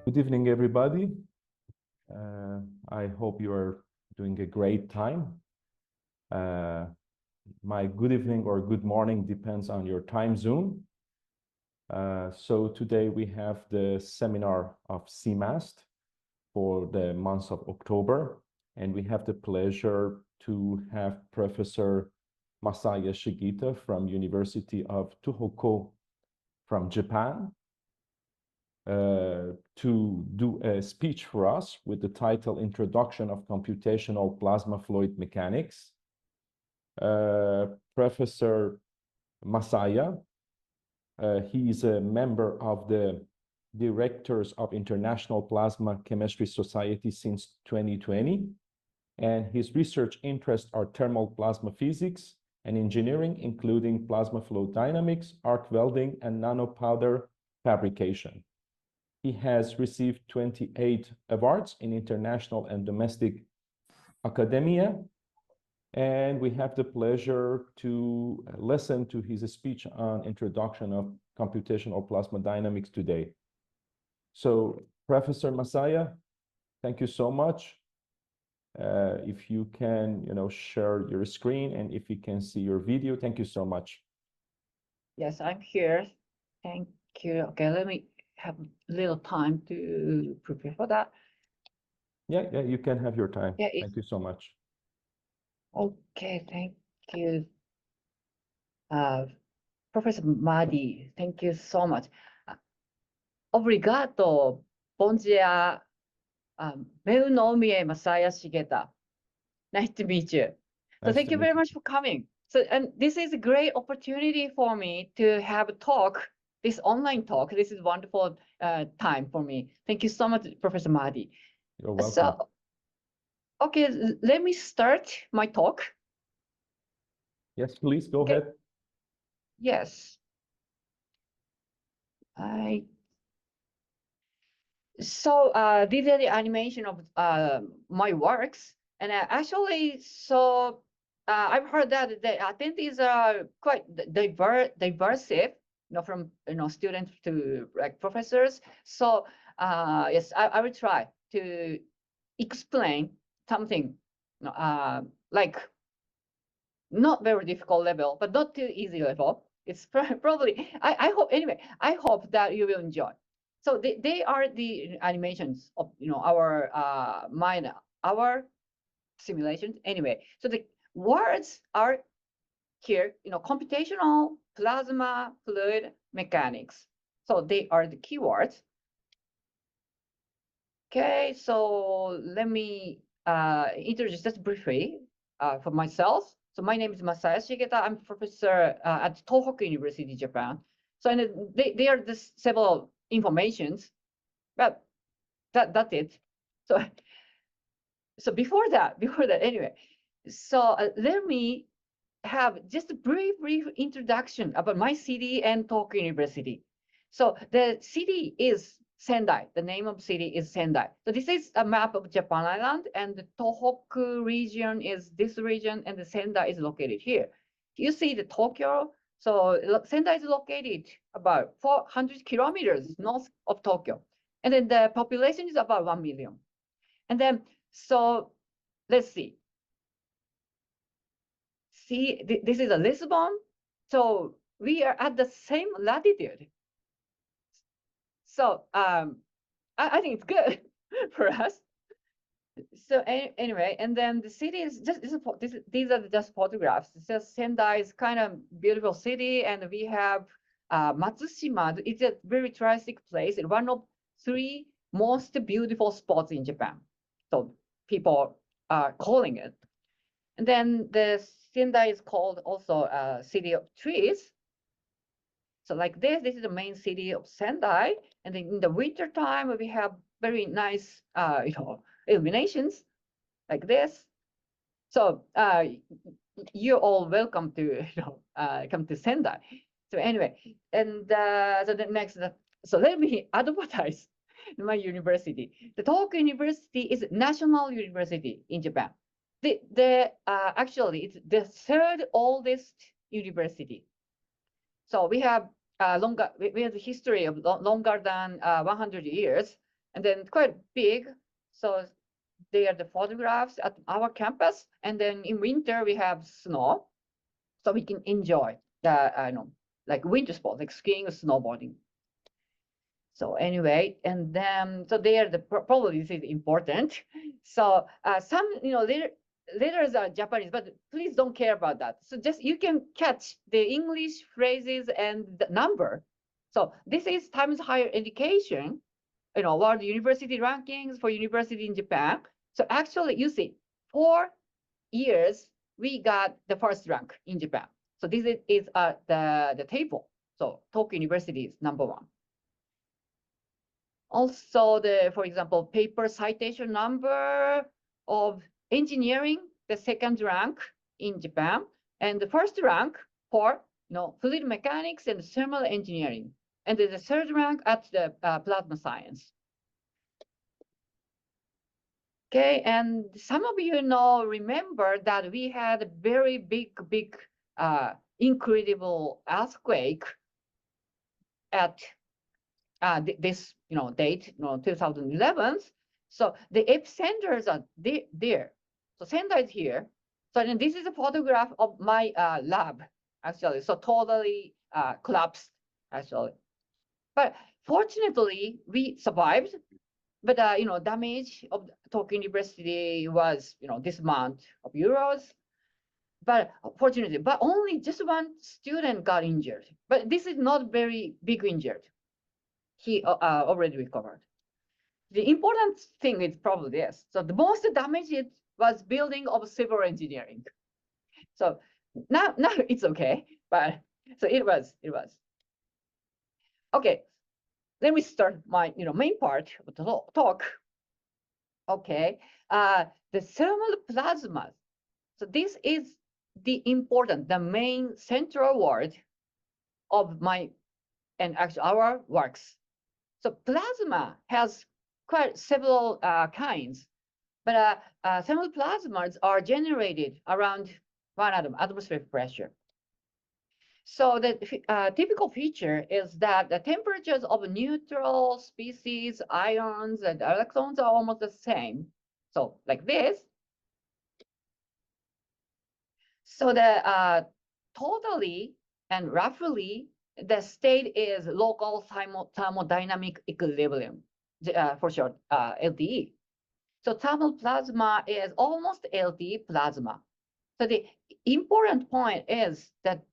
Good evening, everybody. I hope you are doing a great time. My good evening or good morning depends on your time zone. So today we have the seminar of C-MAST for the month of October, and we have the pleasure to have Professor Masaya Shigeta from University of Tohoku from Japan to do a speech for us with the title Introduction of Computational Plasma Fluid Mechanics. Professor Masaya, he is a member of the Directors of International Plasma Chemistry Society since 2020, and his research interests are thermal plasma physics and engineering, including plasma flow dynamics, arc welding, and nanopowder fabrication. He has received 28 awards in international and domestic academia, and we have the pleasure to listen to his speech on introduction of computational plasma dynamics today. So, Professor Masaya, thank you so much. If you can, share your screen, and if you can see your video, thank you so much. Yes, I'm here. Thank you. Okay, let me have a little time to prepare for that. Yeah, you can have your time. Yeah, thank you so much. Okay, thank you. Professor Mahdi, thank you so much. Obrigado. Bom dia. Meu nome é Masaya Shigeta. Nice to meet you. So thank you very much for coming. So, and this is a great opportunity for me to have a talk, this online talk. This is wonderful time for me. Thank you so much, Professor Mahdi. You're welcome. So, okay, let me start my talk. Yes, please go ahead. Yes. So these are the animation of my works, and actually, so I've heard that the attendees are quite diverse, from students to like professors. So yes, I will try to explain something like not very difficult level, but not too easy level. It's probably I hope anyway. I hope that you will enjoy. So they are the animations of our our simulations anyway. So the words are here, computational plasma fluid mechanics. So they are the keywords. Okay, so let me introduce just briefly for myself. So my name is Masaya Shigeta. I'm a professor at Tohoku University, Japan. So and they are the several informations, but that's it. So before that anyway. So let me have just a brief introduction about my city and Tohoku University. So the city is Sendai. The name of city is Sendai. So this is a map of Japan Island, and the Tohoku region is this region, and the Sendai is located here. You see the Tokyo. So Sendai is located about 400 kilometers north of Tokyo, and then the population is about 1 million. And then so let's see. See, this is a Lisbon. So we are at the same latitude. So I think it's good for us. So anyway, and then the city is just these are just photographs. So Sendai is kind of beautiful city, and we have Matsushima. It's a very touristic place. It's one of 3 most beautiful spots in Japan. So people are calling it. And then the Sendai is called also city of trees. So like this is the main city of Sendai. And then in the winter time, we have very nice, illuminations like this. So you're all welcome to, come to Sendai. So anyway, and so the next, so let me advertise my university. The Tohoku University is a national university in Japan. Actually, it's the 3rd oldest university. So we have we have a history of longer than 100 years, and then quite big. So they are the photographs at our campus. And then in winter, we have snow. So we can enjoy the, like winter sports, like skiing or snowboarding. So anyway, and then, so they are the, probably this is important. So some, letters are Japanese, but please don't care about that. So just, you can catch the English phrases and the number. So this is Times Higher Education, world university rankings for university in Japan. So actually, you see, 4 years, we got the first rank in Japan. So this is the table. So Tohoku University is #1. Also, for example, paper citation number of engineering, the second rank in Japan, and the first rank for fluid mechanics and thermal engineering, and the third rank at the plasma science. Okay, and some of you remember that we had a very big, incredible earthquake at this date, 2011. So the epicenters are there. So Sendai is here. So then this is a photograph of my lab, actually. So totally collapsed, actually. But fortunately, we survived. But damage of Tohoku University was this amount of euros. But fortunately, but only just one student got injured. But this is not very big injured. He already recovered. The important thing is probably this. So the most damage it was building of civil engineering. So now it's okay, but so it was. Okay, let me start my main part of the talk. Okay, the thermal plasma. So this is the main central word of my and actually our works. So plasma has quite several kinds, but thermal plasmas are generated around 1 atom, atmospheric pressure. So the typical feature is that the temperatures of neutral species, ions, and electrons are almost the same. So like this. So the totally and roughly, the state is local thermodynamic equilibrium, for short, LTE. So thermal plasma is almost LTE plasma. So the important point is that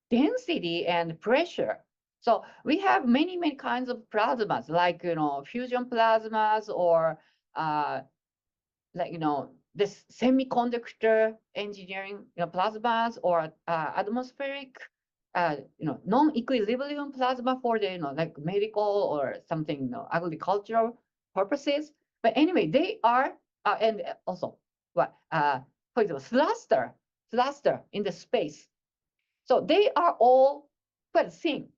density and pressure. So we have many kinds of plasmas, like fusion plasmas, or like this semiconductor engineering plasmas, or atmospheric non-equilibrium plasma for the like medical or something agricultural purposes. But anyway, they are and also what for example thruster in the space. So they are all quite thin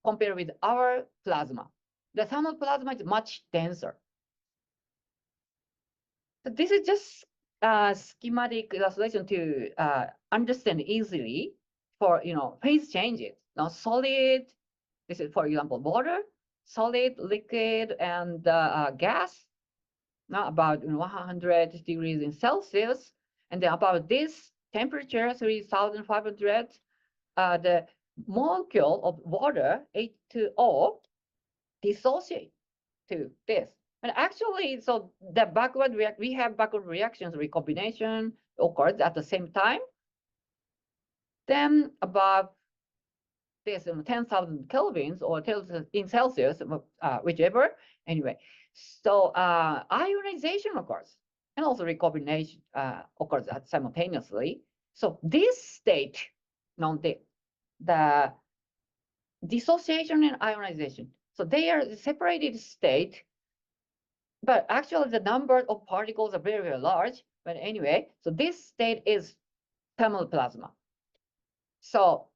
compared with our plasma. The thermal plasma is much denser. So this is just a schematic illustration to understand easily for phase changes. Now solid, this is for example water, solid, liquid, and gas. Now about 100 degrees in Celsius, and then about this temperature 3,500, the molecule of water H2O dissociate to this. And actually, so the we have backward reactions, recombination occurs at the same time. Then above this 10,000 kelvins or in Celsius, whichever. Anyway, so ionization occurs, and also recombination occurs simultaneously. So this state, the dissociation and ionization. So they are the separated state, but actually the number of particles are very large. But anyway, so this state is thermal plasma. So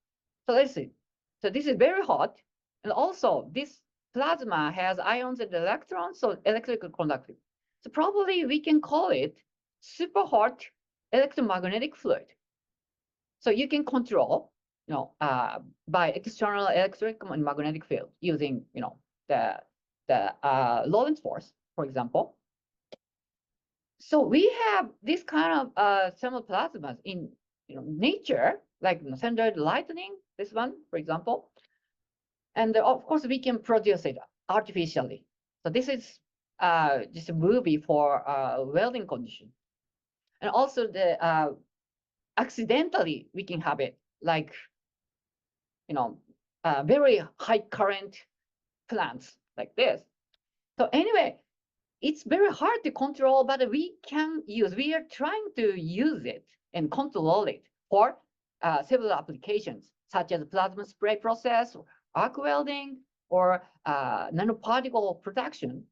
let's see. So this is very hot, and also this plasma has ions and electrons, so electrical conductive. So probably we can call it super hot electromagnetic fluid. So you can control by external electric and magnetic field using the Lorentz force. for example. So we have this kind of thermal plasmas in nature, like standard lightning, this one, for example. And of course, we can produce it artificially. So this is just a movie for welding condition. And also the accidentally we can have it, like very high current plants like this. So anyway, it's very hard to control, but we are trying to use it and control it for several applications, such as plasma spray process, or arc welding, or nanoparticle production.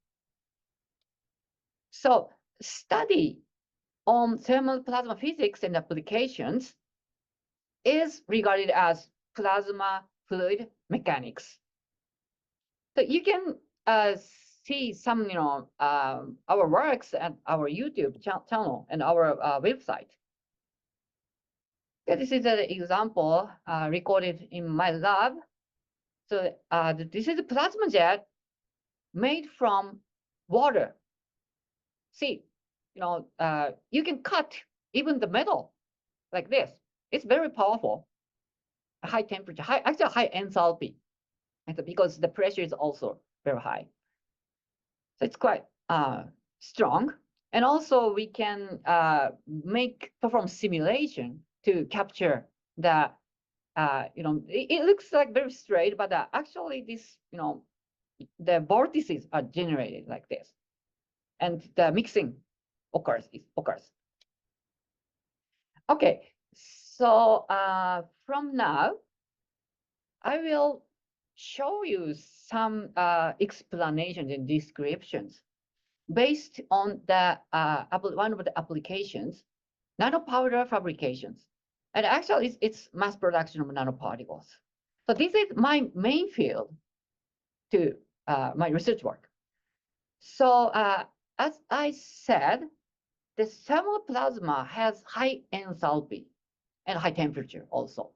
So study on thermal plasma physics and applications is regarded as plasma fluid mechanics. So you can see some, our works at our YouTube channel and our website. Okay, this is an example recorded in my lab. So this is a plasma jet made from water. See, you can cut even the metal like this. It's very powerful. High temperature, actually high enthalpy, and because the pressure is also very high. So it's quite strong. And also we can perform simulation to capture the, it looks like very straight, but actually this, the vortices are generated like this. And the mixing occurs. Okay, so from now, I will show you some explanations and descriptions based on the one of the applications, nanopowder fabrications. And actually, it's mass production of nanoparticles. So this is my main field to my research work. So as I said, the thermal plasma has high enthalpy and high temperature also.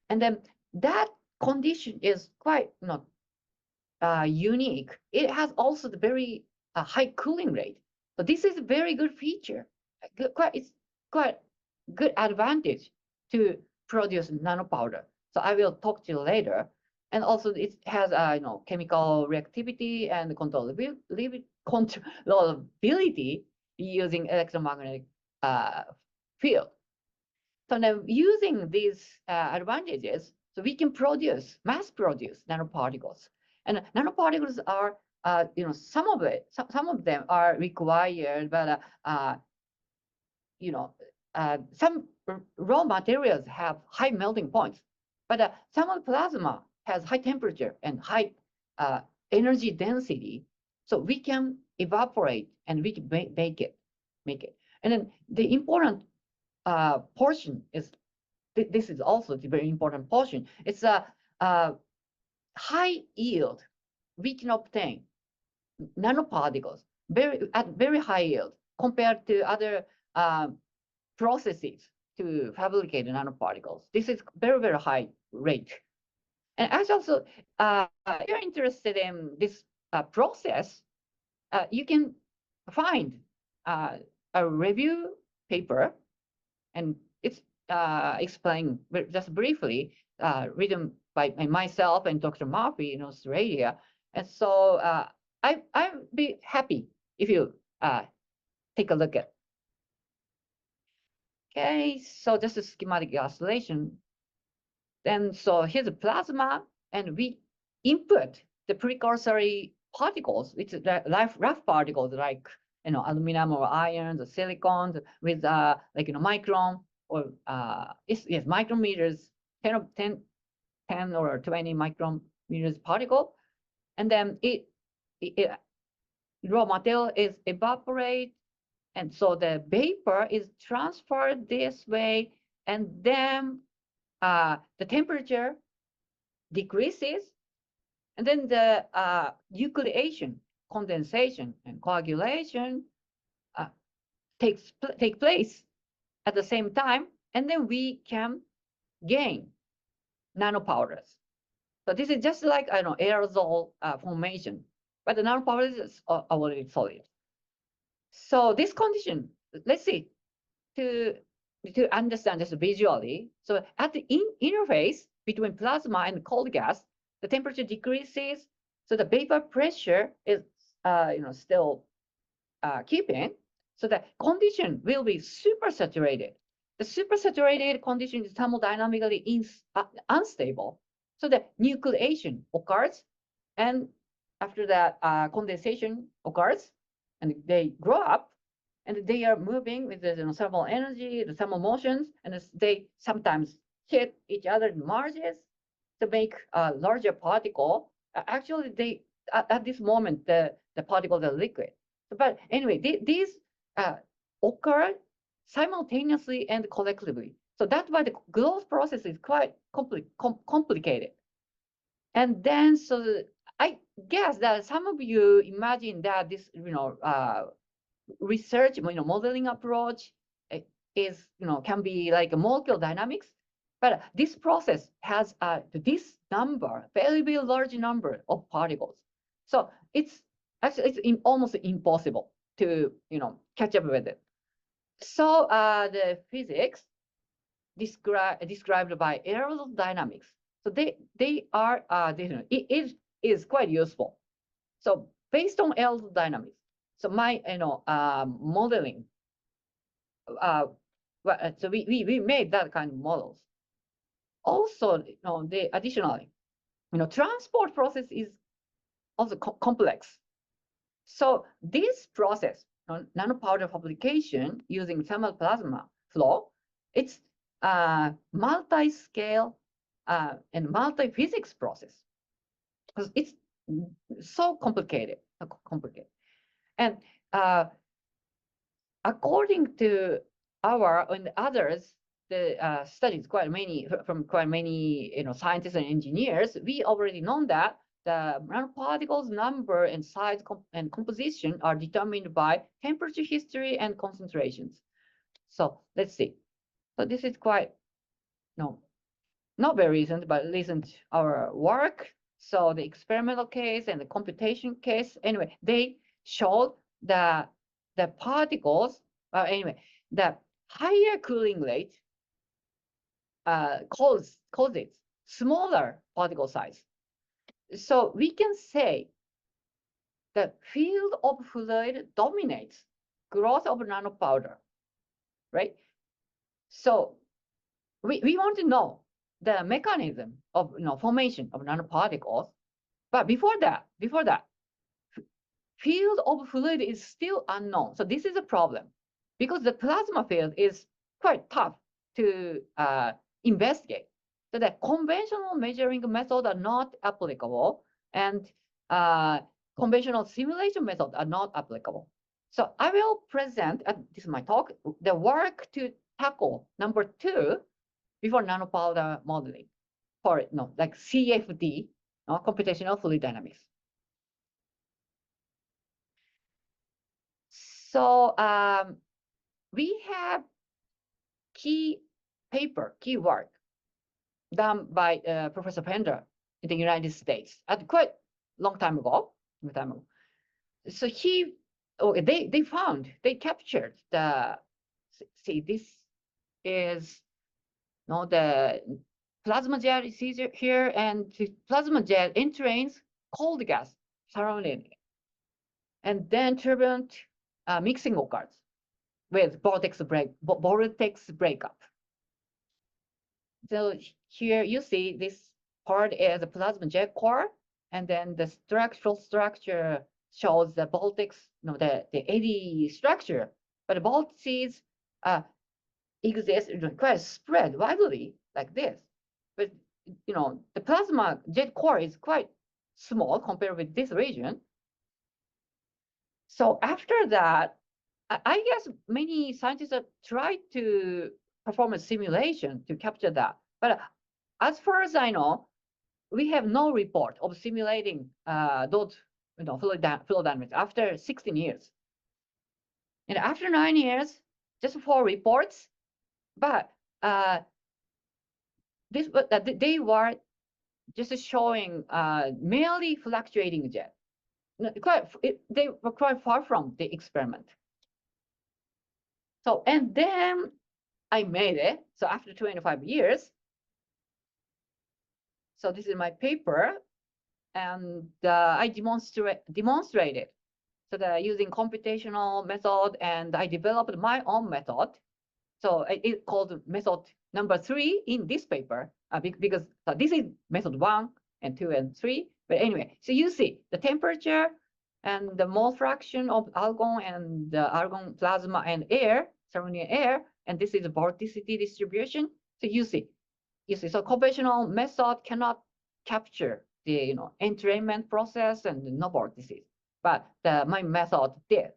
And then that condition is quite unique. It has also the very high cooling rate. So this is a very good feature. It's quite good advantage to produce nanopowder. So I will talk to you later. And also it has chemical reactivity and controllability using electromagnetic field. So now using these advantages, so we can mass produce nanoparticles. And nanoparticles are, some of them are required, but some raw materials have high melting points. But thermal plasma has high temperature and high energy density, so we can evaporate and we can make it. And then the important portion is, this is also the very important portion. It's a high yield. We can obtain nanoparticles at very high yield compared to other processes to fabricate nanoparticles. This is very, very high rate. And as also, if you're interested in this process, you can find a review paper, and it's explained just briefly, written by myself and Dr. Murphy in Australia. And so I'd be happy if you take a look at. Okay, so just a schematic illustration. Then so here's a plasma, and we input the precursory particles, which is rough particles like aluminum or iron or silicon with micron or yes, micrometers, 10 or 20 micrometers particle, and then raw material is evaporate, and so the vapor is transferred this way, and then the temperature decreases, and then the nucleation, condensation, and coagulation take place at the same time, and then we can gain nanopowders. So this is just like aerosol formation but the nanopowder is already solid. So this condition, let's see, to understand this visually. So at the interface between plasma and cold gas, the temperature decreases. So the vapor pressure is, still keeping. So the condition will be supersaturated. The supersaturated condition is thermodynamically unstable. So the nucleation occurs, and after that, condensation occurs, and they grow up, and they are moving with the thermal energy, the thermal motions, and they sometimes hit each other in merges to make a larger particle. Actually, they at this moment the particles are liquid. But anyway, these occur simultaneously and collectively. So that's why the growth process is quite complicated. And then, so I guess that some of you imagine that this, research, modeling approach is, can be like a molecular dynamics, but this process has this number, very, very large number of particles. So it's actually almost impossible to, catch up with it. So the physics described by aerodynamics. So they are, it is quite useful. So based on aerodynamics, so my, modeling, so we made that kind of models. Also, additionally, transport process is also complex. So this process, nanopowder fabrication using thermal plasma flow, it's multi-scale and multi-physics process, because it's so complicated. And according to our and others, the studies from quite many scientists and engineers, we already know that the nanoparticles number and size and composition are determined by temperature history and concentrations. So let's see. So this is quite not very recent, but recent our work. So the experimental case and the computation case, anyway, they showed that the particles, the higher cooling rate causes smaller particle size. So we can say the field of fluid dominates growth of nanopowder, right? So we want to know the mechanism of formation of nanoparticles, but before that, field of fluid is still unknown. So this is a problem because the plasma field is quite tough to investigate. So the conventional measuring methods are not applicable, and conventional simulation methods are not applicable. So I will present, this is my talk, the work to tackle number 2 before nanopowder modeling for like CFD, computational fluid dynamics. So we have key work done by Professor Pender in the United States at quite long time ago. So they captured the, see, this is the plasma jet is here, and the plasma jet entrains cold gas surrounding it. And then turbulent mixing occurs with vortex breakup. So here you see this part is the plasma jet core, and then the structural structure shows the vortex, the eddy structure. But the vortices exist quite spread widely like this. But the plasma jet core is quite small compared with this region. So after that, I guess many scientists have tried to perform a simulation to capture that. But as far as I know, we have no report of simulating those fluid dynamics after 16 years. And after 9 years, just 4 reports, but they were just showing merely fluctuating jet. they were quite far from the experiment. So, and then I made it. So after 25 years, so this is my paper, and I demonstrated. So that using computational method, and I developed my own method. So it's called method number 3 in this paper, because this is method 1 and 2 and 3. But anyway, so you see the temperature and the mole fraction of argon and the argon plasma and air, surrounding air, and this is the vorticity distribution. So you see, so conventional method cannot capture the entrainment process and no vortices, but my method did.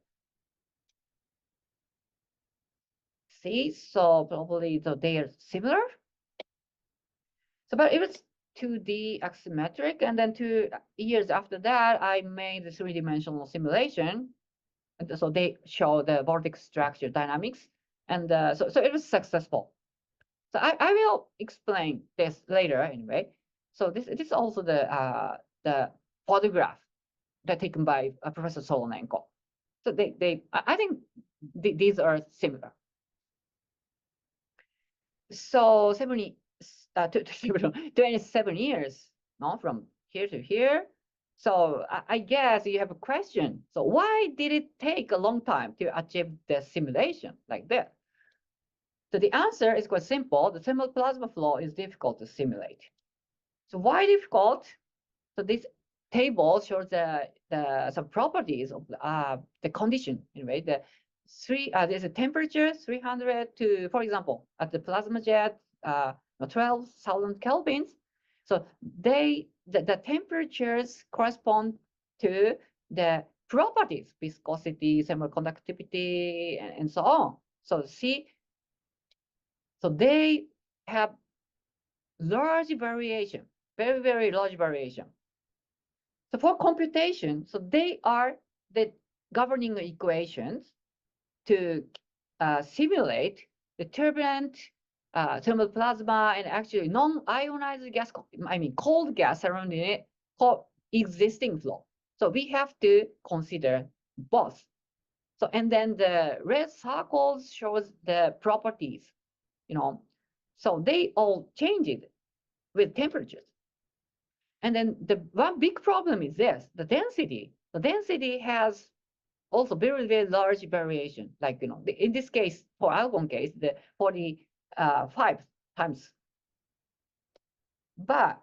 See, so probably they are similar. So, but it was 2D axiometric, and then 2 years after that, I made the 3-dimensional simulation. And so they show the vortex structure dynamics, and so it was successful. So I will explain this later anyway. So this is also the photograph that taken by Professor Solonenko. So I think these are similar. So 27 years, no, from here to here. So I guess you have a question. So why did it take a long time to achieve the simulation like that? So the answer is quite simple. The thermal plasma flow is difficult to simulate. So why difficult? So this table shows some properties of the condition. Anyway, there's a temperature 300 to, for example, at the plasma jet, 12,000 kelvins. So the temperatures correspond to the properties, viscosity, thermal conductivity, and so on. So see, so they have large variation, very, very large variation. So for computation, so they are the governing equations to simulate the turbulent thermal plasma and actually non-ionized gas, cold gas surrounding it, existing flow. So we have to consider both. So, and then the red circles shows the properties, so they all change it with temperatures. And then the one big problem is this, the density. The density has also very, very large variation. Like, in this case, for argon case, the 45 times. But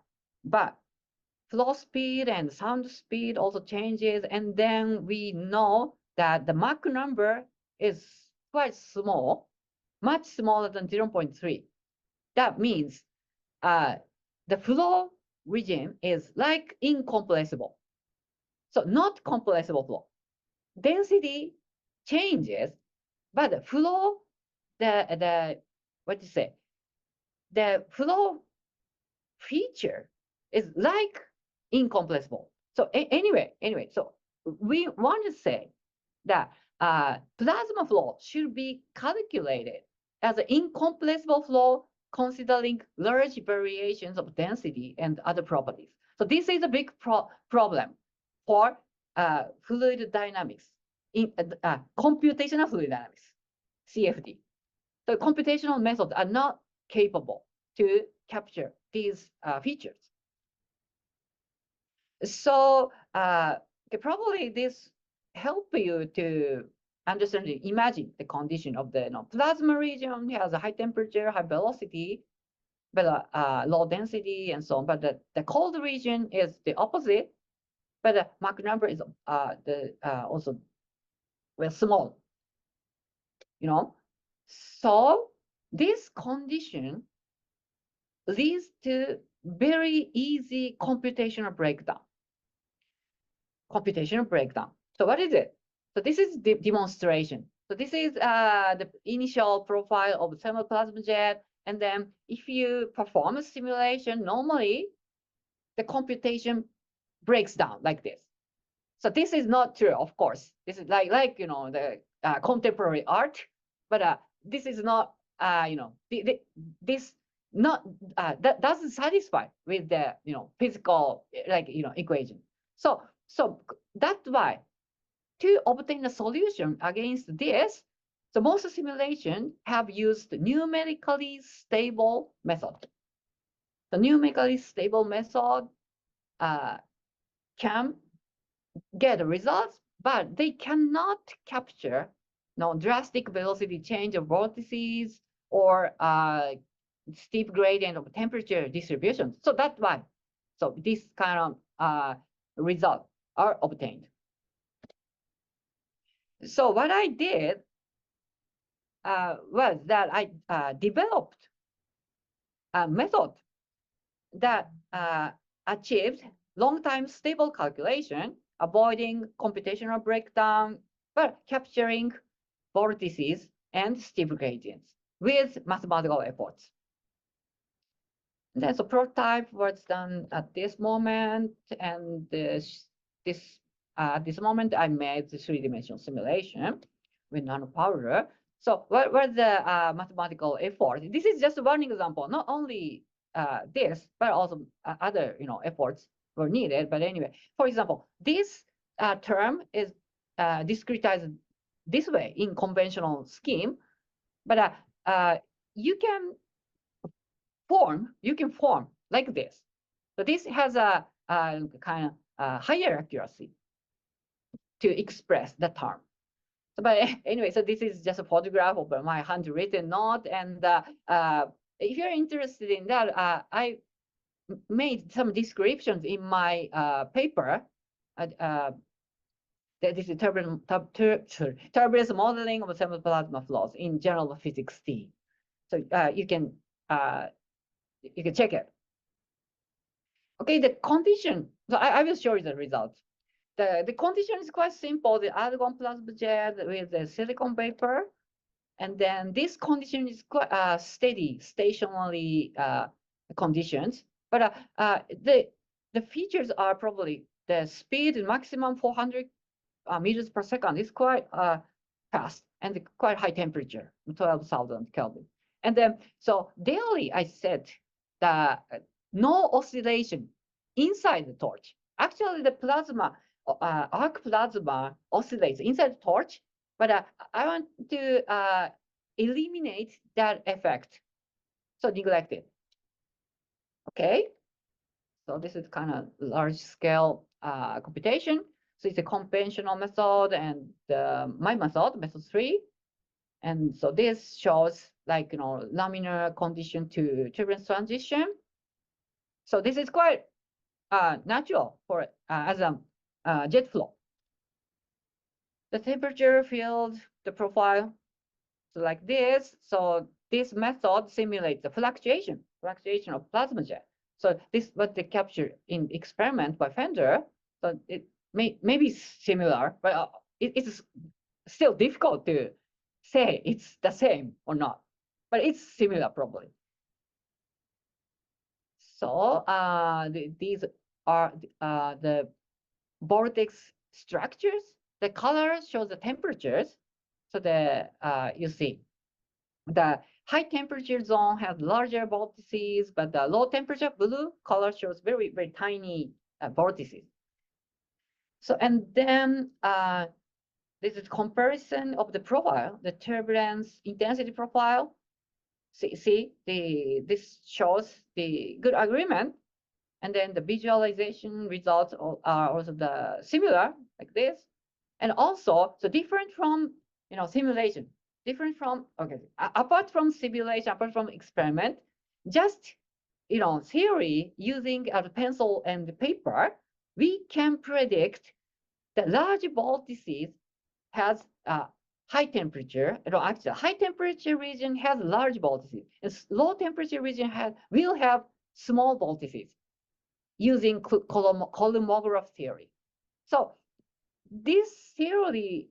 flow speed and sound speed also changes. And then we know that the Mach number is quite small, much smaller than 0.3. That means the flow regime is like incompressible. So not compressible flow. Density changes, but the flow, the flow feature is like incompressible. So anyway, so we want to say that plasma flow should be calculated as an incompressible flow, considering large variations of density and other properties. So this is a big problem for fluid dynamics, in computational fluid dynamics, CFD. The computational methods are not capable to capture these features. So probably this help you to understand, imagine the condition of the plasma region has a high temperature, high velocity, but low density and so on. But the cold region is the opposite, but the Mach number is also well small. So this condition leads to very easy computational breakdown. So what is it? So this is the demonstration. So this is the initial profile of the thermal plasma jet. And then if you perform a simulation, normally the computation breaks down like this. So this is not true, of course. This is like the contemporary art, but this is not this not that doesn't satisfy with the physical equation. So So that's why to obtain a solution against this, so most simulations have used numerically stable method. The numerically stable method can get results, but they cannot capture drastic velocity change of vortices or steep gradient of temperature distribution. So that's why. So this kind of results are obtained. So what I did was that I developed a method that achieved long-time stable calculation, avoiding computational breakdown, but capturing vortices and steep gradients with mathematical efforts. And then, so prototype was done at this moment, and at this moment I made the three-dimensional simulation with nanopowder. So what was the mathematical effort? This is just one example. Not only this, but also other efforts were needed. But anyway, for example, this term is discretized this way in conventional scheme, but you can form like this. So this has a kind of higher accuracy to express the term. So, but anyway, so this is just a photograph of my handwritten note. And if you're interested in that, I made some descriptions in my paper. This is turbulence modeling of thermal plasma flows in Journal of Physics T. So you can check it. Okay, the condition. So I will show you the results. The condition is quite simple. The argon plasma jet with the silicon vapor, and then this condition is quite steady, stationary conditions. But the features are probably the speed maximum 400 meters per second is quite fast and quite high temperature, 12,000 Kelvin. And then so daily I set the no oscillation inside the torch. Actually, the plasma, arc plasma oscillates inside the torch, but I want to eliminate that effect. So neglect it. Okay. So this is kind of large scale computation. So it's a conventional method and my method 3. And so this shows like, laminar condition to turbulence transition. So this is quite natural for as a jet flow. The temperature field, the profile, so like this. So this method simulates the fluctuation of plasma jet. So this what they capture in experiment by Fender. So it may be similar, but it's still difficult to say it's the same or not. But it's similar probably. So these are the vortex structures. The color shows the temperatures. So you see the high temperature zone has larger vortices, but the low temperature blue color shows very, very tiny vortices. So, and then this is comparison of the profile, the turbulence intensity profile. See this shows the good agreement, and then the visualization results are also the similar like this, and also so different from simulation, different from apart from simulation, apart from experiment, just theory using a pencil and paper, we can predict the large vortices has high temperature. Actually, high temperature region has large vortices, and low temperature region will have small vortices using columnograph theory. So this theory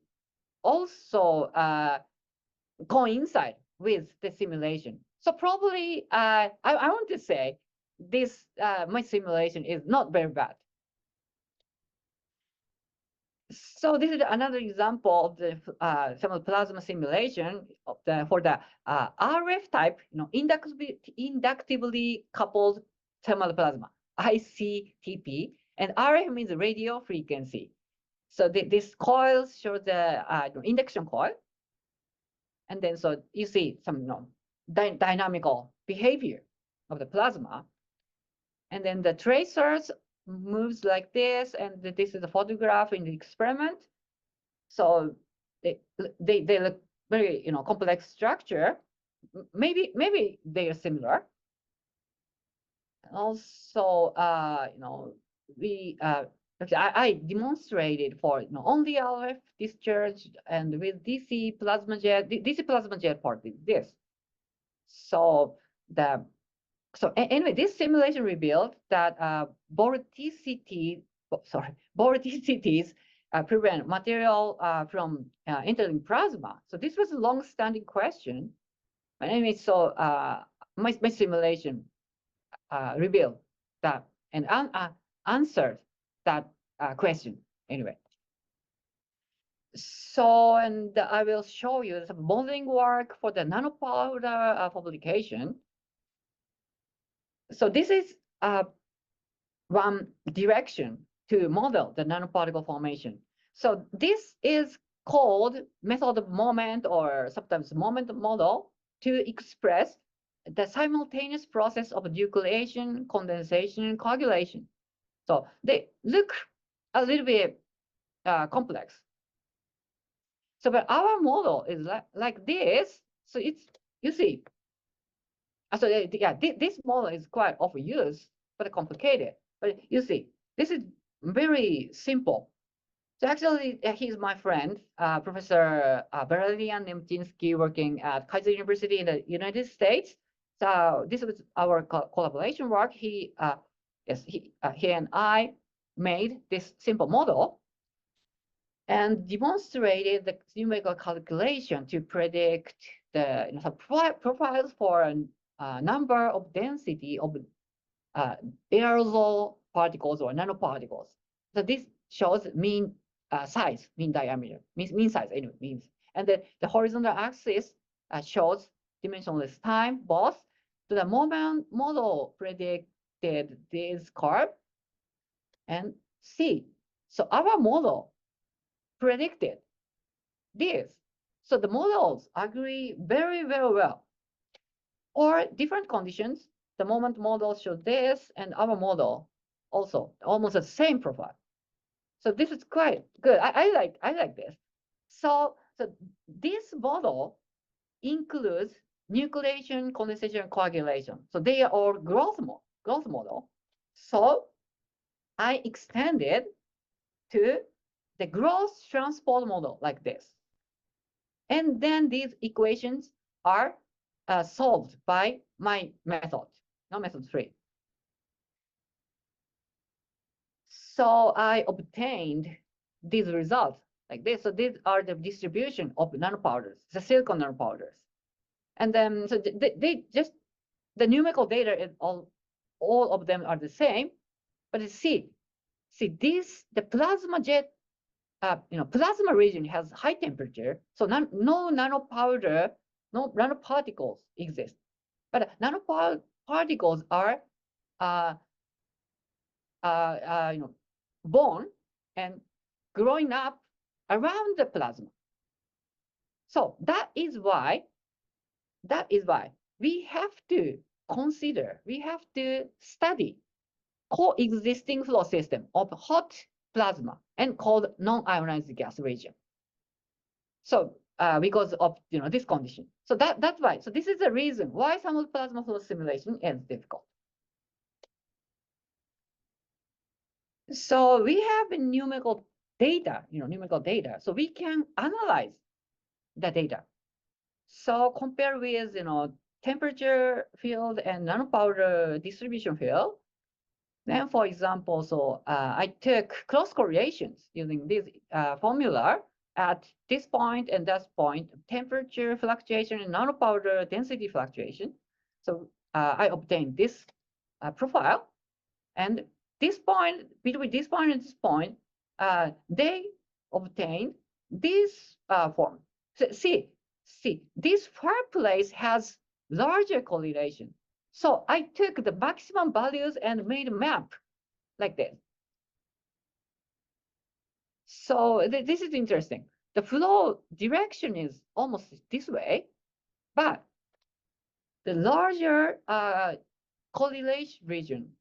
also coincide with the simulation. So probably I want to say this my simulation is not very bad. So this is another example of the thermal plasma simulation of for the RF type, inductively coupled thermal plasma, ICTP. And RF means radio frequency. So this coil shows the induction coil. And then so you see some dynamical behavior of the plasma. And then the tracers moves like this, and this is a photograph in the experiment. So they look very complex structure. Maybe they are similar. Also, we I demonstrated for only RF discharge and with DC plasma jet. DC plasma jet part is this. So anyway, this simulation revealed that vorticities prevent material from entering plasma. So this was a long-standing question. But anyway, so my simulation revealed that and answered that question anyway. So, and I will show you some modeling work for the nanopowder publication. So this is one direction to model the nanoparticle formation. So this is called method of moment, or sometimes moment model, to express the simultaneous process of nucleation, condensation, coagulation. So they look a little bit complex. So, but our model is like this. So it's, you see, so yeah, this model is quite often used, but complicated. But you see, this is very simple. So actually, he's my friend, Professor Berlian Nemchinsky, working at Kaiser University in the United States. So this was our collaboration work. He and I made this simple model and demonstrated the numerical calculation to predict the profiles for a number of density of aerosol particles or nanoparticles. So this shows mean size, mean diameter, mean size anyway, means. And then the horizontal axis shows dimensionless time, both. So the moment model predicted this curve and C. So our model predicted this. So the models agree very, very well. Or different conditions, the moment model showed this, and our model also almost the same profile. So this is quite good. I like this. So this model includes nucleation, condensation, coagulation. So they are all growth model. So I extended to the growth transport model like this. And then these equations are solved by my method, method 3. So I obtained these results like this. So these are the distribution of nanopowders, the silicon nanopowders. And then so they just, the numerical data is all of them are the same. But see this, the plasma jet, plasma region has high temperature, so no nanopowder, no nanoparticles exist. But nanoparticles are born and growing up around the plasma. So that is why we have to consider, we have to study coexisting flow system of hot plasma and called non-ionized gas region. So because of this condition. So that's why. So this is the reason why thermal plasma flow simulation is difficult. So we have numerical data, numerical data. So we can analyze the data. So compare with temperature field and nanopowder distribution field. Then, for example, so I took cross correlations using this formula at this point and that point, temperature fluctuation and nanopowder density fluctuation. So I obtained this profile, and this point, between this point and this point, they obtained this form. So see, this fireplace has larger correlation. So I took the maximum values and made a map like this. So this is interesting. The flow direction is almost this way, but the larger correlation region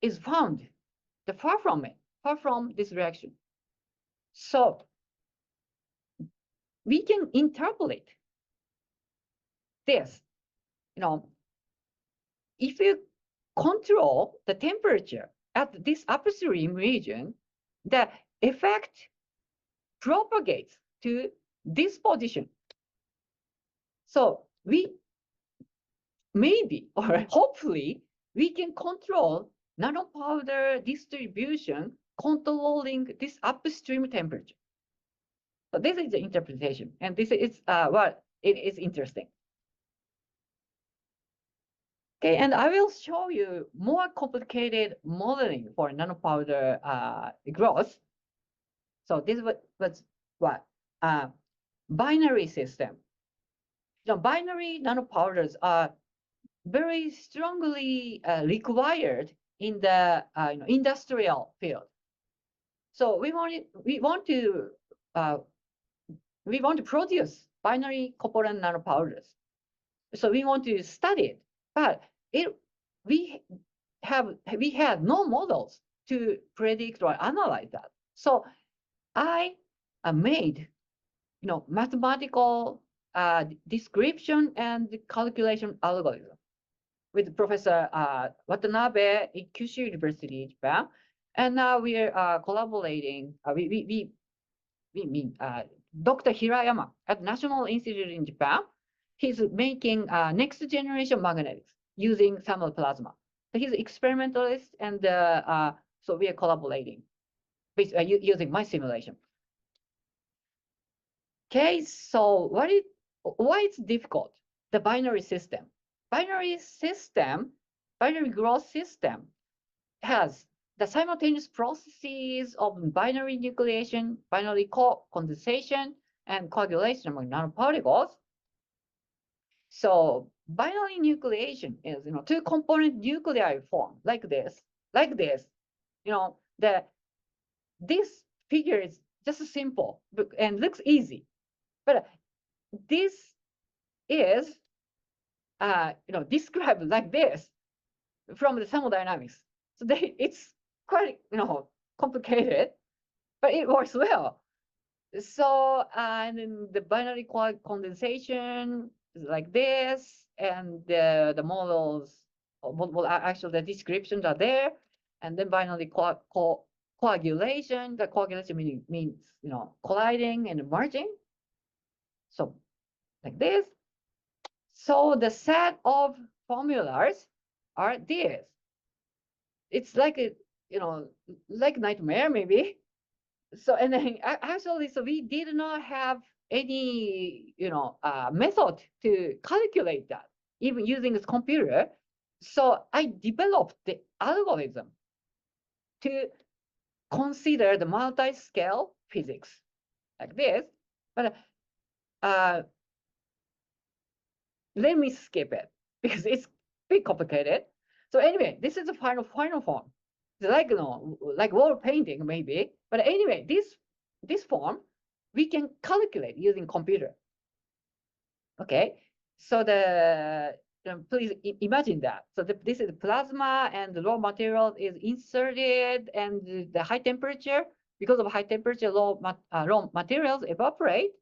is found far from it, far from this direction. So we can interpolate this. If you control the temperature at this upstream region, the effect propagates to this position. So we maybe or hopefully we can control nanopowder distribution controlling this upstream temperature. So this is the interpretation, and this is what it is interesting. Okay, and I will show you more complicated modeling for nanopowder growth. So this was what binary system. Binary nanopowders are very strongly required in the industrial field. So we want to produce binary covalent nanopowders. So we want to study it, but we had no models to predict or analyze that. So I made mathematical description and calculation algorithm with Professor Watanabe at Kyushu University, Japan, and now we are collaborating. We mean Dr. Hirayama at National Institute in Japan. He's making next generation magnetics using thermal plasma. So he's an experimentalist, and so we are collaborating using my simulation. Okay, so why it's difficult? The binary system. Binary growth system has the simultaneous processes of binary nucleation, binary condensation, and coagulation among nanoparticles. So binary nucleation is two component nuclei form like this. This figure is just simple and looks easy, but this is described like this from the thermodynamics. So it's quite complicated, but it works well. So and then the binary condensation is like this, and the models, well, actually the descriptions are there, and then binary coagulation. The coagulation means colliding and merging. So like this. So the set of formulas are this. It's like like nightmare maybe. So and then actually, so we did not have any method to calculate that even using this computer. So I developed the algorithm to consider the multi-scale physics like this, but let me skip it because it's a bit complicated. So anyway, this is the final form. It's like like wall painting maybe, but anyway, this form we can calculate using computer. Okay, so please imagine that. So this is plasma, and the raw material is inserted, and the high temperature, because of high temperature, raw materials evaporate.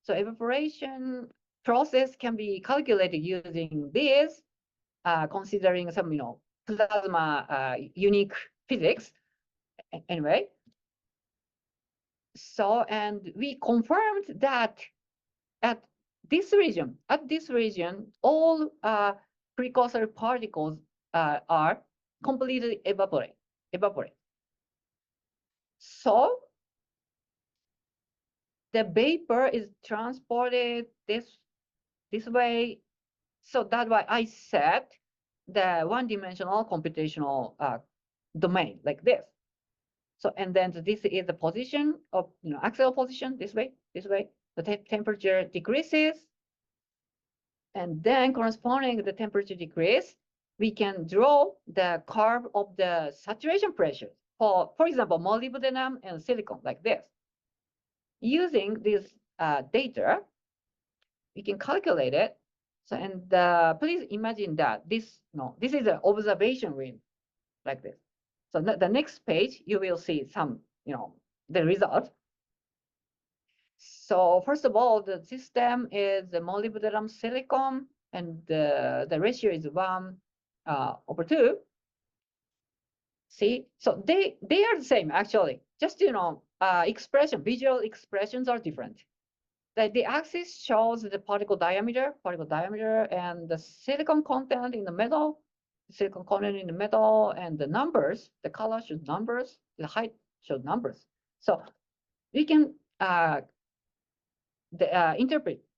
So evaporation process can be calculated using this, considering some plasma unique physics. Anyway, so and we confirmed that at this region, all precursor particles are completely evaporate. So the vapor is transported this way. So that's why I set the one-dimensional computational domain like this. So and then this is the position of axial position this way. The temperature decreases, and then corresponding to the temperature decrease, we can draw the curve of the saturation pressure for example, molybdenum and silicon like this. Using this data, we can calculate it. So, and please imagine that this is an observation ring like this. So the next page, you will see some, the result. So first of all, the system is the molybdenum silicon, and the ratio is 1/2. See, so they are the same actually. Just visual expressions are different. The axis shows the particle diameter, and the silicon content in the middle, and the numbers. The color shows numbers. The height shows numbers. So we can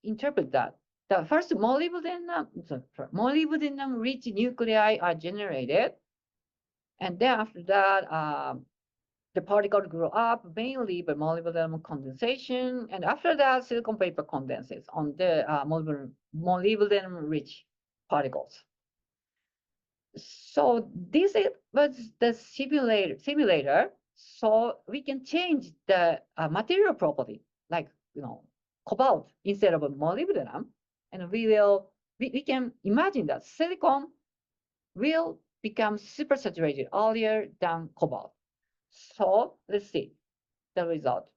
interpret that. The first molybdenum-rich nuclei are generated, and then after that, the particle grow up mainly by molybdenum condensation, and after that, silicon vapor condenses on the molybdenum-rich particles. So this was the simulator. So we can change the material property, like cobalt instead of molybdenum, and we can imagine that silicon will become supersaturated earlier than cobalt. So let's see the result.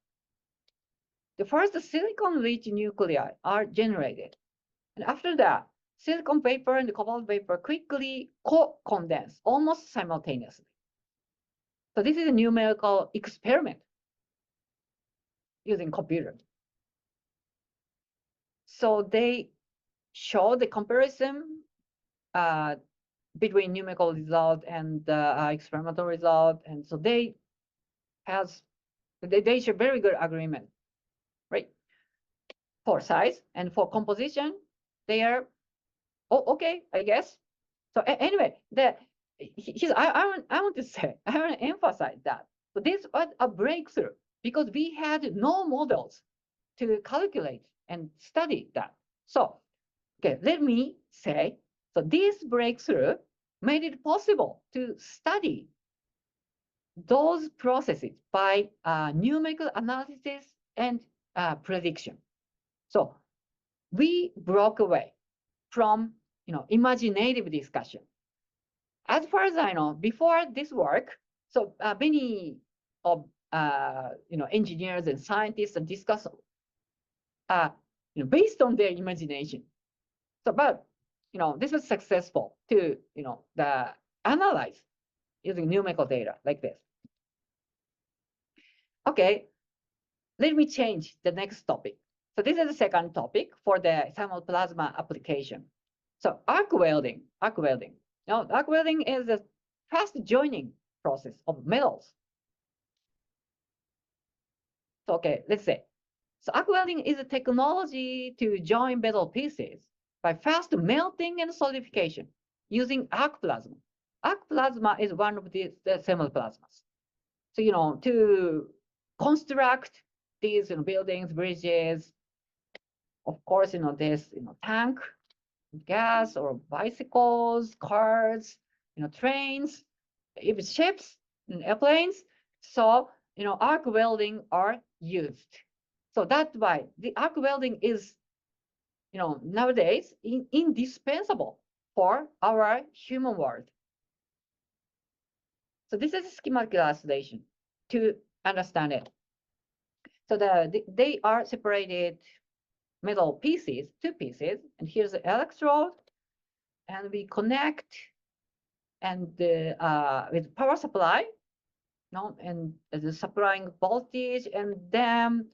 The first silicon-rich nuclei are generated, and after that, silicon vapor and the cobalt vapor quickly co-condense almost simultaneously. So this is a numerical experiment using computer. So they show the comparison between numerical result and experimental result, and so they show very good agreement, right? For size and for composition, they are okay, I guess. So anyway, I want to emphasize that. So this was a breakthrough because we had no models to calculate and study that. So, okay, let me say, so this breakthrough made it possible to study those processes by numerical analysis and prediction. So we broke away from imaginative discussion. As far as I know, before this work, so many of engineers and scientists discuss based on their imagination. So, but this was successful to analyze using numerical data like this. Okay, let me change the next topic. So this is the second topic for the thermal plasma application. So arc welding. Arc welding is a fast joining process of metals. So okay, let's say. So arc welding is a technology to join metal pieces by fast melting and solidification using arc plasma. Arc plasma is one of the thermal plasmas. So to construct these buildings, bridges, of course, this tank, gas, or bicycles, cars, trains, even ships and airplanes. So arc welding are used. So that's why the arc welding is nowadays indispensable for our human world. So this is a schematic illustration to understand it. So they are separated metal pieces, two pieces, and here's the electrode, and we connect and with power supply, and the supplying voltage, and then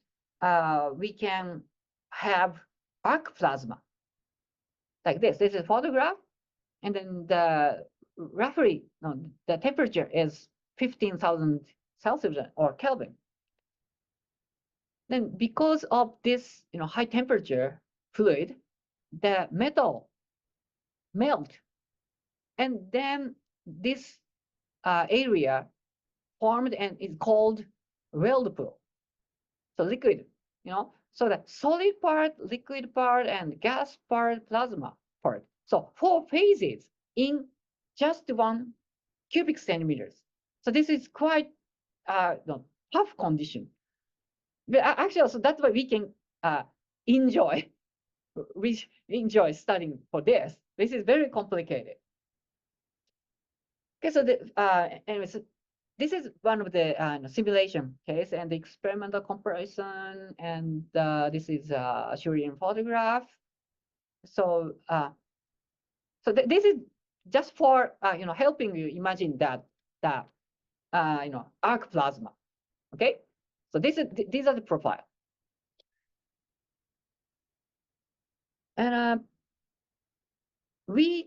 we can have arc plasma like this. This is a photograph, and then roughly the temperature is 15,000 Celsius or Kelvin. Then because of this high temperature fluid, the metal melt, and then this area formed and is called weld pool. So liquid, so the solid part, liquid part, and gas part, plasma part. So 4 phases in just 1 cubic centimeters. So this is quite tough condition. But actually, so that's why we can enjoy. We enjoy studying for this. This is very complicated. Okay, so anyways, this is one of the simulation case and the experimental comparison, and this is a Shurian photograph. So, this is just for helping you imagine that arc plasma. Okay, so these are the profile, and when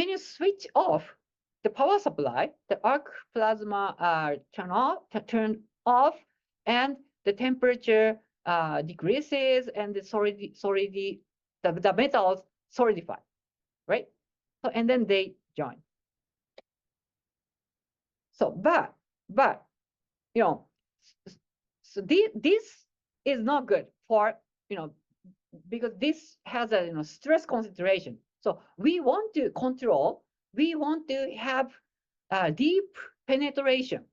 you switch off the power supply, the arc plasma turned off, and the temperature decreases, and the metals solidify, right? So and then they join. So but so this is not good for because this has a stress concentration. So we want to control. We want to have deep penetration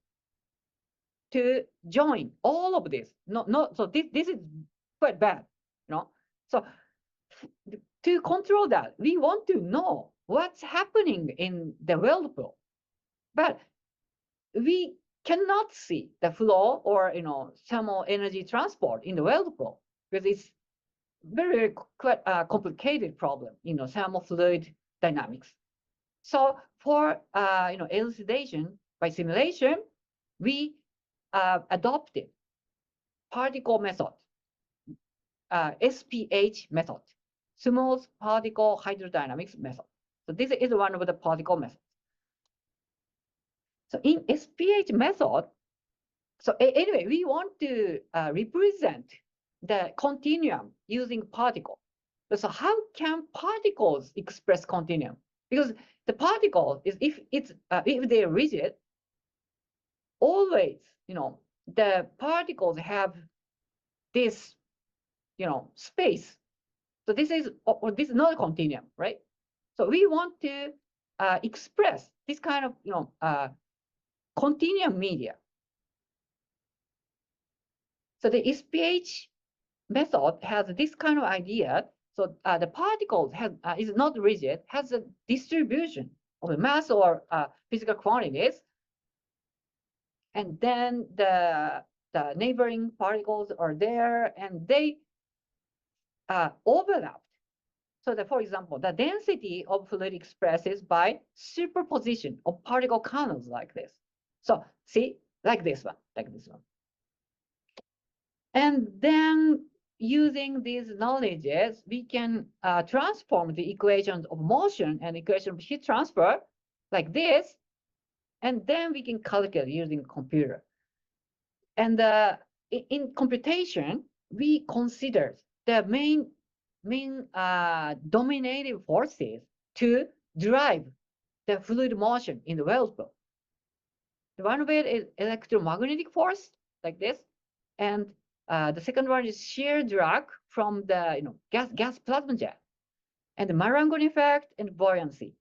to join all of this. So this is quite bad, So to control that, we want to know what's happening in the weld pool, but we cannot see the flow or thermal energy transport in the weld pool because it's very complicated problem, thermal fluid dynamics. So for elucidation by simulation, we adopted particle method, SPH method, small particle hydrodynamics method. So this is one of the particle methods. So in SPH method, so anyway, we want to represent the continuum using particle. So how can particles express continuum? Because the particle is if they're rigid, always the particles have this space. So this is not a continuum, right? So we want to express this kind of continuum media. So the SPH method has this kind of idea. So the particles is not rigid, has a distribution of the mass or physical quantities, and then the neighboring particles are there, and they overlap. So for example, the density of fluid expresses by superposition of particle kernels like this. So see, like this one. And then using these knowledges, we can transform the equations of motion and equation of heat transfer like this, and then we can calculate using computer. And in computation, we consider the main dominating forces to drive the fluid motion in the weld pool. One of it is electromagnetic force, like this, and the second one is shear drag from the gas plasma jet, and the Marangoni effect and buoyancy.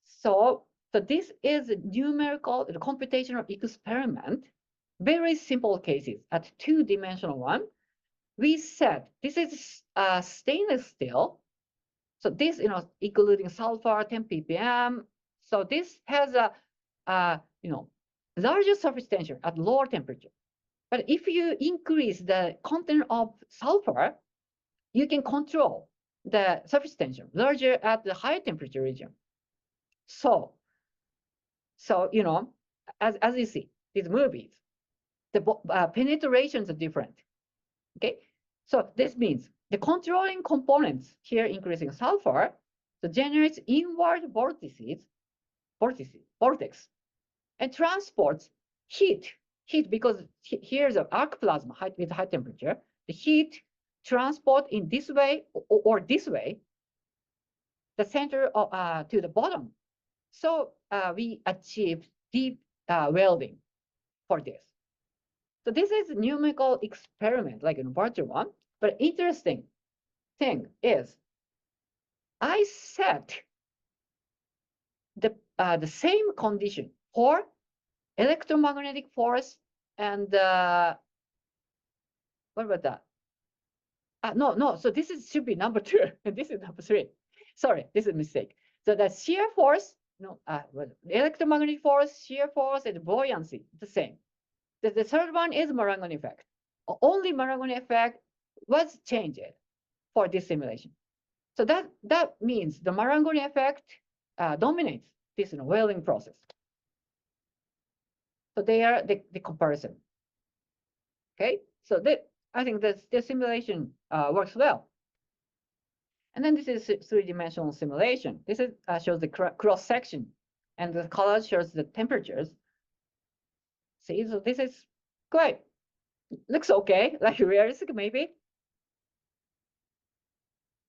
So this is a numerical computational experiment, very simple cases at two-dimensional one. We said this is stainless steel. So this, including sulfur, 10 ppm. So this has a larger surface tension at lower temperature. But if you increase the content of sulfur, you can control the surface tension larger at the higher temperature region. So as you see, these movies, the penetrations are different. Okay, so this means the controlling components here increasing sulfur, so generates inward vortex, and transports heat because here's an arc plasma with high temperature. The heat transport in this way or this way, the center to the bottom. So we achieve deep welding for this. So this is a numerical experiment, like a virtual one. But interesting thing is, I set the the same condition for electromagnetic force and what about that? No. So this should be number 2. This is number 3. Sorry, this is a mistake. So the shear force, electromagnetic force, shear force, and buoyancy, the same. The third one is Marangoni effect. Only Marangoni effect was changed for this simulation. So that means the Marangoni effect dominates this welding process. So they are the comparison. Okay, so I think that the simulation works well. And then this is 3-dimensional simulation. This is shows the cross section, and the color shows the temperatures. See, so this is great. Looks okay, like realistic maybe.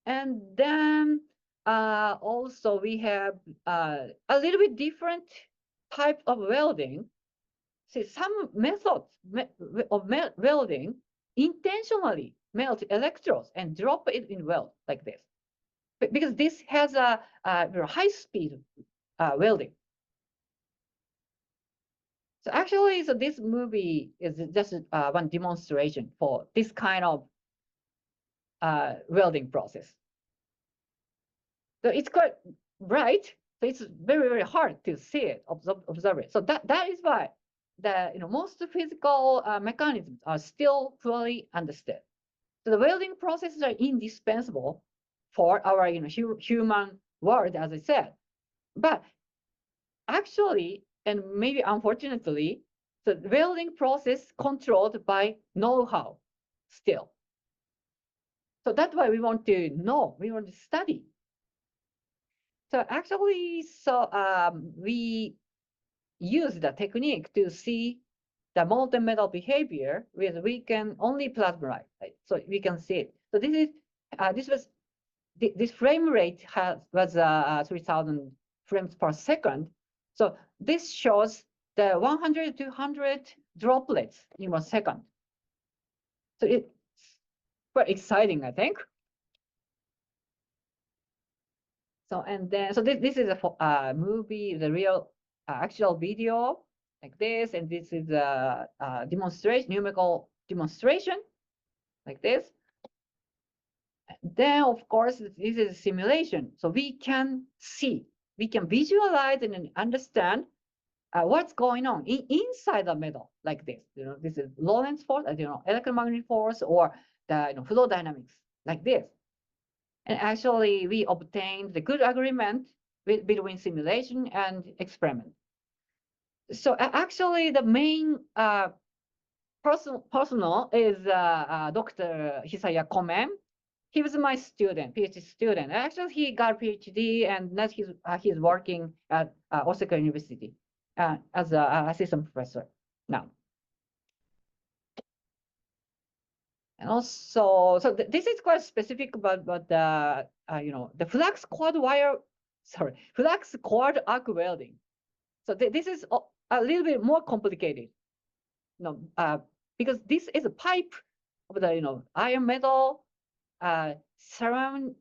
And then also we have a little bit different type of welding. See, some methods of welding intentionally melt electrodes and drop it in weld like this, because this has a high-speed welding. So actually, so this movie is just one demonstration for this kind of welding process. So it's quite bright, so it's very, very hard to see it, observe it. So that is why the most physical mechanisms are still poorly understood. So the welding processes are indispensable for our human world, as I said. But actually, and maybe unfortunately, the welding process controlled by know-how still. So that's why we want to know, we want to study. So actually, we use the technique to see the molten metal behavior with weakened only plasma light, right? So we can see it. So this frame rate was 3,000 frames per second. So this shows the 100 to 200 droplets in 1 second. So it's quite exciting, I think. So and then this is a movie, the real actual video like this, and this is a demonstration, numerical demonstration like this. Then of course this is a simulation, so we can see, we can visualize and understand what's going on inside the metal like this. This is Lorentz force, electromagnetic force, or the flow dynamics like this. And actually, we obtained the good agreement between simulation and experiment. So actually, the main personal is Dr. Hisaya Komen. He was my student, PhD student. Actually, he got a PhD, and now he's working at Osaka University as an assistant professor now. And also, so this is quite specific about the the flux cord arc welding. So this is a little bit more complicated, because this is a pipe of the iron metal surrounding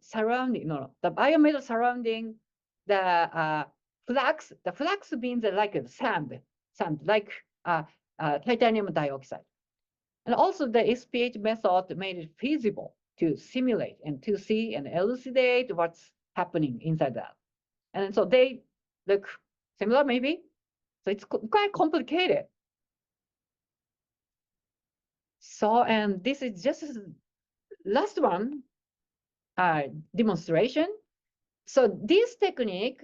the iron metal surrounding the flux. The flux means like sand like titanium dioxide. And also the SPH method made it feasible to simulate and to see and elucidate what's happening inside that. And so they look similar maybe. So it's quite complicated. So, and this is just last one demonstration. So this technique,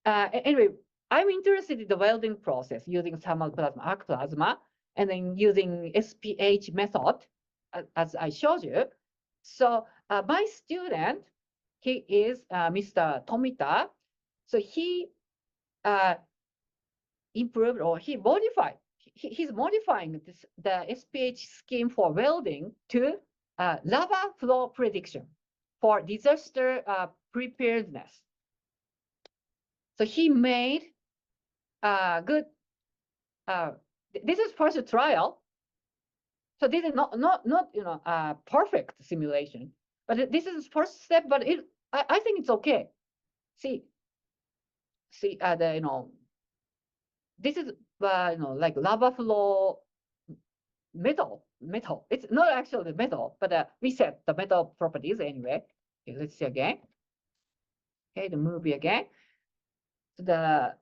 anyway, I'm interested in the welding process using thermal plasma, arc plasma, and then using SPH method, as I showed you. So my student, he is Mr. Tomita. So he improved, or he modified, he's modifying the SPH scheme for welding to lava flow prediction for disaster preparedness. So he made good, this is first trial. So this is not perfect simulation, but this is first step, but I think it's okay. See, see this is like lava flow metal. It's not actually metal, but we set the metal properties anyway. Okay, let's see again. Okay, the movie again. So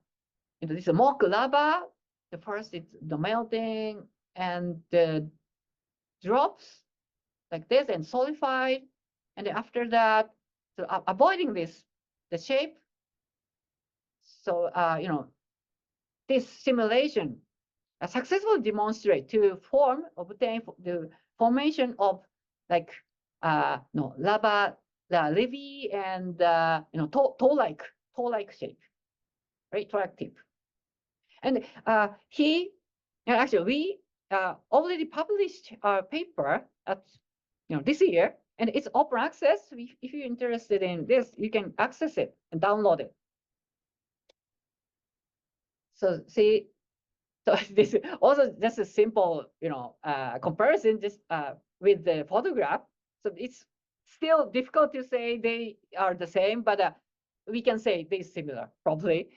this is mock lava. The first is the melting and the drops like this and solidified, and then after that, so avoiding the shape. So this simulation successfully demonstrate to obtain the formation of like lava, the levee, and toe-like shape, right? Toe-like tip. And actually we already published a paper at this year, and it's open access. If you're interested in this, you can access it and download it. So see, so this is also just a simple, comparison just with the photograph. So it's still difficult to say they are the same, but we can say they're similar, probably.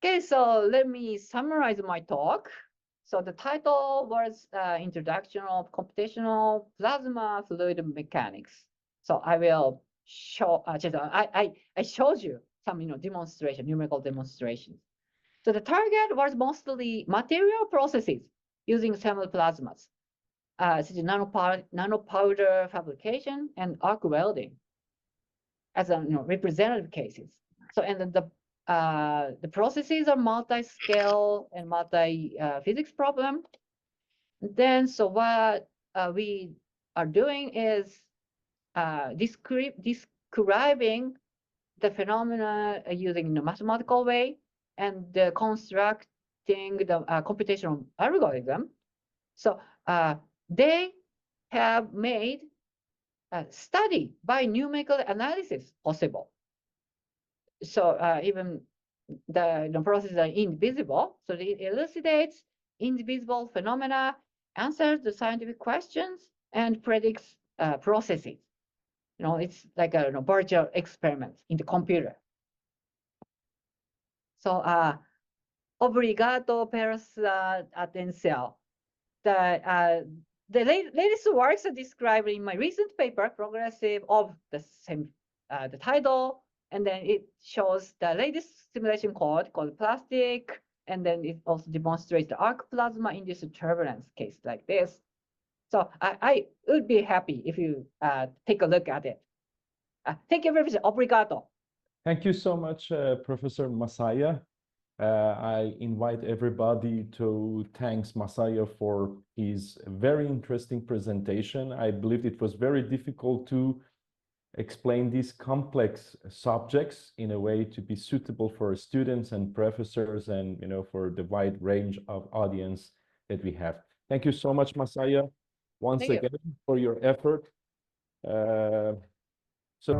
Okay, so let me summarize my talk. So the title was Introduction of Computational Plasma Fluid Mechanics. So I will show, I showed you some, numerical demonstrations. So the target was mostly material processes using thermal plasmas, such as nanopowder fabrication and arc welding as representative cases. So and the processes are multi-scale and multi-physics problem. Then so what we are doing is describing the phenomena using the mathematical way and constructing the computational algorithm. So they have made a study by numerical analysis possible. So even the processes are invisible, so it elucidates invisible phenomena, answers the scientific questions, and predicts processes. It's like a virtual experiment in the computer. So obrigado per sua atenção. The latest works are described in my recent paper, Progressive of the same the title, and then it shows the latest simulation code called plastic, and then it also demonstrates the arc plasma induced turbulence case like this. So I would be happy if you take a look at it. Thank you very much. Obrigado. Thank you so much, Professor Masaya. I invite everybody to thank Masaya for his very interesting presentation. I believe it was very difficult to explain these complex subjects in a way to be suitable for students and professors and for the wide range of audience that we have. Thank you so much, Masaya, once again for your effort. So